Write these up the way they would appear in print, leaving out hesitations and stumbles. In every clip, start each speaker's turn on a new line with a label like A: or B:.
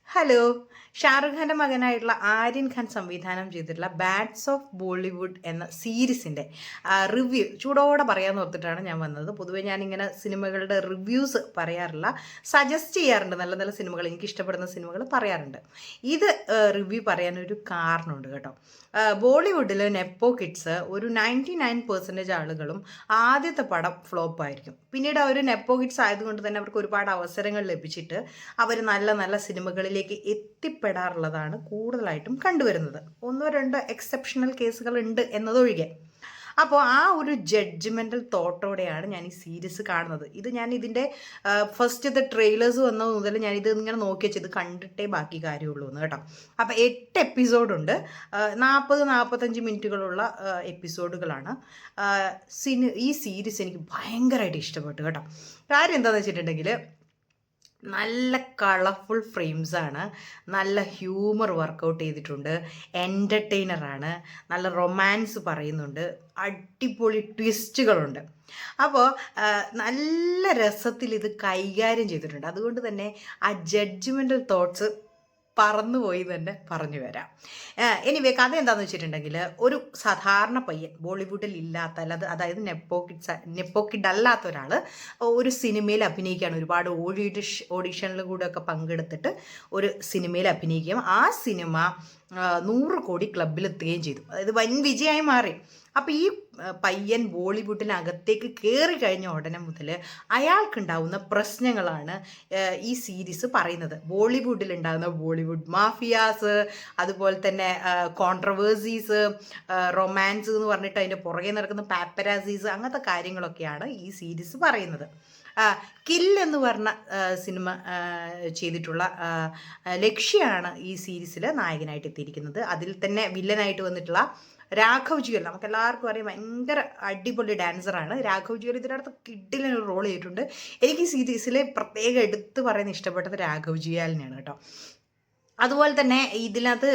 A: Hello. Shahrukh ഖാൻ്റെ മകനായിട്ടുള്ള ആര്യൻ ഖാൻ സംവിധാനം ചെയ്തിട്ടുള്ള ബാഡ്സ് ഓഫ് ബോളിവുഡ് എന്ന സീരീസിൻ്റെ റിവ്യൂ ചൂടോടെ പറയാമെന്ന് ഓർത്തിട്ടാണ് ഞാൻ വന്നത്. പൊതുവേ ഞാനിങ്ങനെ സിനിമകളുടെ റിവ്യൂസ് പറയാറില്ല, സജസ്റ്റ് ചെയ്യാറുണ്ട്. നല്ല നല്ല സിനിമകൾ, എനിക്ക് ഇഷ്ടപ്പെടുന്ന സിനിമകൾ പറയാറുണ്ട്. ഇത് റിവ്യൂ പറയാനൊരു കാരണമുണ്ട് കേട്ടോ. ബോളിവുഡിൽ നെപ്പോ കിഡ്സ് ഒരു 99% ആളുകളും ആദ്യത്തെ പടം ഫ്ലോപ്പായിരിക്കും. പിന്നീട് അവർ നെപ്പോ കിഡ്സ് ആയതുകൊണ്ട് തന്നെ അവർക്ക് ഒരുപാട് അവസരങ്ങൾ ലഭിച്ചിട്ട് അവർ നല്ല നല്ല സിനിമകളിലേക്ക് എത്തിപ്പെടാറുള്ളതാണ് കൂടുതലായിട്ടും കണ്ടുവരുന്നത്. ഒന്നോ രണ്ടോ എക്സെപ്ഷണൽ കേസുകൾ ഉണ്ട് എന്നതൊഴികെ. അപ്പോൾ ആ ഒരു ജഡ്ജ്മെൻ്റൽ തോട്ടോടെയാണ് ഞാൻ ഈ സീരീസ് കാണുന്നത്. ഇത് ഞാൻ ഇതിൻ്റെ ഫസ്റ്റത്തെ ട്രെയിലേഴ്സ് വന്നത് മുതൽ ഞാനിത് ഇങ്ങനെ നോക്കി വെച്ചത് കണ്ടിട്ടേ ബാക്കി കാര്യമുള്ളൂ എന്ന് കേട്ടോ. അപ്പോൾ 8 എപ്പിസോഡുണ്ട്, 40-45 മിനിറ്റുകളുള്ള എപ്പിസോഡുകളാണ്. ഈ സീരീസ് എനിക്ക് ഭയങ്കരമായിട്ട് ഇഷ്ടപ്പെട്ടു കേട്ടോ. കാര്യം എന്താണെന്ന് വെച്ചിട്ടുണ്ടെങ്കിൽ നല്ല കളർഫുൾ ഫ്രെയിംസാണ്, നല്ല ഹ്യൂമർ വർക്കൗട്ട് ചെയ്തിട്ടുണ്ട്, എൻ്റർടൈനറാണ്, നല്ല റൊമാൻസ് പറയുന്നുണ്ട്, അടിപൊളി ട്വിസ്റ്റുകളുണ്ട്. അപ്പോൾ നല്ല രസത്തിൽ ഇത് കൈകാര്യം ചെയ്തിട്ടുണ്ട്. അതുകൊണ്ട് തന്നെ ആ ജഡ്ജ്മെൻ്റൽ തോട്ട്സ് പറന്നുപോയി തന്നെ പറഞ്ഞു വരാം. എനിവേ, കഥ എന്താണെന്ന് വെച്ചിട്ടുണ്ടെങ്കിൽ ഒരു സാധാരണ പയ്യൻ, ബോളിവുഡിൽ ഇല്ലാത്ത, അതായത് നെപ്പോ കിഡ് അല്ലാത്ത ഒരാൾ ഒരു സിനിമയിൽ അഭിനയിക്കുകയാണ്. ഒരുപാട് ഓഡിഷനിൽ കൂടെ ഒക്കെ പങ്കെടുത്തിട്ട് ഒരു സിനിമയിൽ അഭിനയിക്കുകയും ആ സിനിമ 100 കോടി ക്ലബിലെത്തുകയും ചെയ്തു. അതായത് വൻ വിജയമായി മാറി. അപ്പോൾ ഈ പയ്യൻ ബോളിവുഡിനകത്തേക്ക് കയറി കഴിഞ്ഞ ഉടനെ മുതൽ അയാൾക്കുണ്ടാവുന്ന പ്രശ്നങ്ങളാണ് ഈ സീരീസ് പറയുന്നത്. ബോളിവുഡിലുണ്ടാകുന്ന ബോളിവുഡ് മാഫിയാസ്, അതുപോലെ തന്നെ കോൺട്രവേഴ്സീസ്, റൊമാൻസ് എന്ന് പറഞ്ഞിട്ട് അതിൻ്റെ പുറകെ നടക്കുന്ന പാപ്പരാസീസ്, അങ്ങനത്തെ കാര്യങ്ങളൊക്കെയാണ് ഈ സീരീസ് പറയുന്നത്. കിൽ എന്ന് പറഞ്ഞ സിനിമ ചെയ്തിട്ടുള്ള ലക്ഷ്യയാണ് ഈ സീരീസിൽ നായകനായിട്ട് എത്തിയിരിക്കുന്നത്. അതിൽ തന്നെ വില്ലനായിട്ട് വന്നിട്ടുള്ള രാഘവ് ജുവൽ, നമുക്ക് എല്ലാവർക്കും അറിയാം, ഭയങ്കര അടിപൊളി ഡാൻസറാണ് രാഘവ് ജുവൽ. ഇതിനകത്ത് കിഡിലൊരു റോൾ ചെയ്തിട്ടുണ്ട്. എനിക്ക് ഈ സീരീസിൽ പ്രത്യേകം എടുത്ത് പറയുന്ന ഇഷ്ടപ്പെട്ടത് രാഘവ് ജുവലിനെയാണ് കേട്ടോ. അതുപോലെ തന്നെ ഇതിനകത്ത്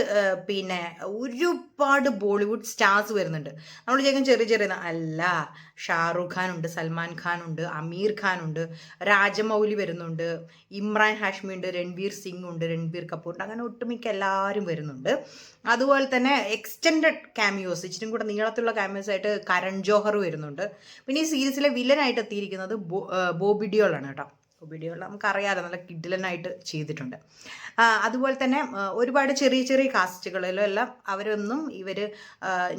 A: പിന്നെ ഒരുപാട് ബോളിവുഡ് സ്റ്റാർസ് വരുന്നുണ്ട്. നമ്മൾ ചോദിക്കും ചെറിയ അല്ല, ഷാറുഖ് ഖാൻ ഉണ്ട്, സൽമാൻ ഖാൻ ഉണ്ട്, അമീർ ഖാൻ ഉണ്ട്, രാജമൗലി വരുന്നുണ്ട്, ഇമ്രാൻ ഹാഷ്മി ഉണ്ട്, രൺവീർ സിംഗ് ഉണ്ട്, രൺബീർ കപൂർ ഉണ്ട്, അങ്ങനെ ഒട്ടുമിക്ക എല്ലാവരും വരുന്നുണ്ട്. അതുപോലെ തന്നെ എക്സ്റ്റെൻഡഡ് ക്യാമിയോസ്, ഇച്ചിരി കൂടെ നീളത്തിലുള്ള ക്യാമിയോസ് ആയിട്ട് കരൺ ജോഹർ വരുന്നുണ്ട്. പിന്നെ ഈ സീരീസിലെ വില്ലനായിട്ട് എത്തിയിരിക്കുന്നത് ബോബി ഡിയോളാണ് കേട്ടോ. വീഡിയോകൾ നമുക്കറിയാമല്ലോ, നല്ല കിഡിലനായിട്ട് ചെയ്തിട്ടുണ്ട്. അതുപോലെ തന്നെ ഒരുപാട് ചെറിയ കാസ്റ്റുകളിലും എല്ലാം ഇവർ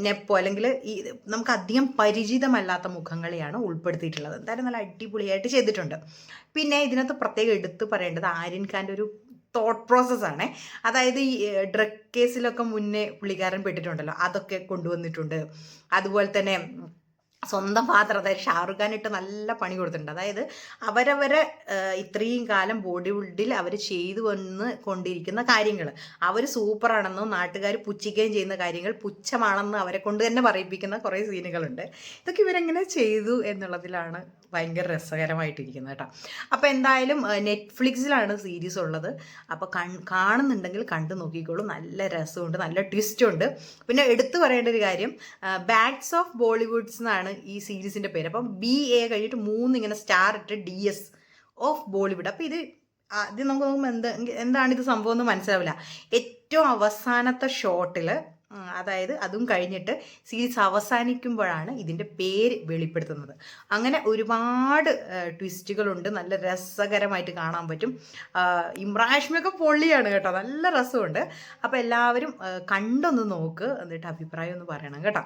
A: നെപ്പോ അല്ലെങ്കിൽ ഈ നമുക്ക് അധികം പരിചിതമല്ലാത്ത മുഖങ്ങളെയാണ് ഉൾപ്പെടുത്തിയിട്ടുള്ളത്. എന്തായാലും നല്ല അടിപൊളിയായിട്ട് ചെയ്തിട്ടുണ്ട്. പിന്നെ ഇതിനകത്ത് പ്രത്യേകം എടുത്തു പറയേണ്ടത് ആര്യൻ ഖാൻ്റെ ഒരു തോട്ട് പ്രോസസ്സാണ്. അതായത് ഈ ഡ്രഗ് കേസിലൊക്കെ മുന്നേ പുള്ളിക്കാരൻ പെട്ടിട്ടുണ്ടല്ലോ, അതൊക്കെ കൊണ്ടുവന്നിട്ടുണ്ട്. അതുപോലെ തന്നെ സ്വന്തം ഫാദർ, അതായത് ഷാറുഖ് ഖാൻ ഇട്ട് നല്ല പണി കൊടുത്തിട്ടുണ്ട്. അതായത് അവരവരെ ഇത്രയും കാലം ബോളിവുഡിൽ അവർ ചെയ്തു വന്ന് കൊണ്ടിരിക്കുന്ന കാര്യങ്ങൾ, അവർ സൂപ്പറാണെന്നും നാട്ടുകാർ പുച്ഛിക്കുകയും ചെയ്യുന്ന കാര്യങ്ങൾ പുച്ഛമാണെന്ന് അവരെ കൊണ്ട് തന്നെ പറയിപ്പിക്കുന്ന കുറേ സീനുകളുണ്ട്. ഇതൊക്കെ ഇവരെങ്ങനെ ചെയ്തു എന്നുള്ളതിലാണ് ഭയങ്കര രസകരമായിട്ടിരിക്കുന്നത് കേട്ടോ. അപ്പോൾ എന്തായാലും നെറ്റ്ഫ്ലിക്സിലാണ് സീരീസ് ഉള്ളത്. അപ്പോൾ കാണുന്നുണ്ടെങ്കിൽ കണ്ടു നോക്കിക്കോളൂ. നല്ല രസമുണ്ട്, നല്ല ട്വിസ്റ്റുണ്ട്. പിന്നെ എടുത്തു പറയേണ്ട ഒരു കാര്യം, ബാഡ്സ് ഓഫ് ബോളിവുഡ്സ് എന്നാണ് ഈ സീരീസിൻ്റെ പേര്. അപ്പം BA കഴിഞ്ഞിട്ട് 3 ഇങ്ങനെ സ്റ്റാർ ഇട്ട് DS ഓഫ് ബോളിവുഡ്. അപ്പോൾ ഇത് ആദ്യം നമുക്ക് നോക്കുമ്പോൾ എന്താണിത് സംഭവം എന്ന് മനസ്സിലാവില്ല. ഏറ്റവും അവസാനത്തെ ഷോട്ടിൽ, അതായത് അതും കഴിഞ്ഞിട്ട് സീരീസ് അവസാനിക്കുമ്പോഴാണ് ഇതിൻ്റെ പേര് വെളിപ്പെടുത്തുന്നത്. അങ്ങനെ ഒരുപാട് ട്വിസ്റ്റുകളുണ്ട്, നല്ല രസകരമായിട്ട് കാണാൻ പറ്റും. ഇമ്രാൻ ഹാഷ്മിയൊക്കെ പൊള്ളിയാണ് കേട്ടോ, നല്ല രസമുണ്ട്. അപ്പോൾ എല്ലാവരും കണ്ടൊന്ന് നോക്ക്, എന്നിട്ട് അഭിപ്രായം ഒന്ന് പറയണം കേട്ടോ.